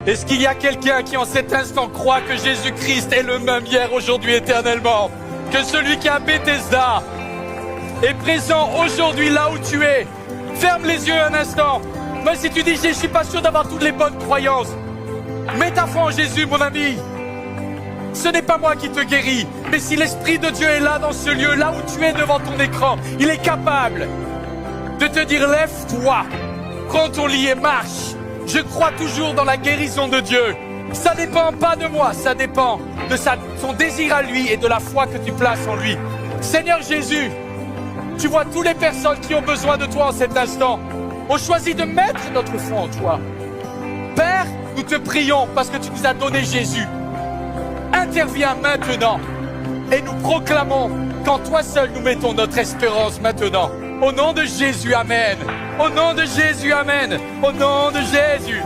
Est-ce qu'il y a quelqu'un qui en cet instant croit que Jésus-Christ est le même hier, aujourd'hui, éternellement? Que celui qui a Bethesda est présent aujourd'hui là où tu es. Ferme les yeux un instant. Même si tu dis, je ne suis pas sûr d'avoir toutes les bonnes croyances. Mets ta foi en Jésus, mon ami. Ce n'est pas moi qui te guéris, mais si l'Esprit de Dieu est là dans ce lieu, là où tu es devant ton écran, il est capable de te dire, lève-toi, prends ton lit et marche. Je crois toujours dans la guérison de Dieu. Ça ne dépend pas de moi, ça dépend de son désir à lui et de la foi que tu places en lui. Seigneur Jésus, tu vois toutes les personnes qui ont besoin de toi en cet instant. On choisit de mettre notre foi en toi. Père, nous te prions parce que tu nous as donné Jésus. Interviens maintenant et nous proclamons qu'en toi seul nous mettons notre espérance maintenant. Au nom de Jésus, Amen. Au nom de Jésus, Amen. Au nom de Jésus.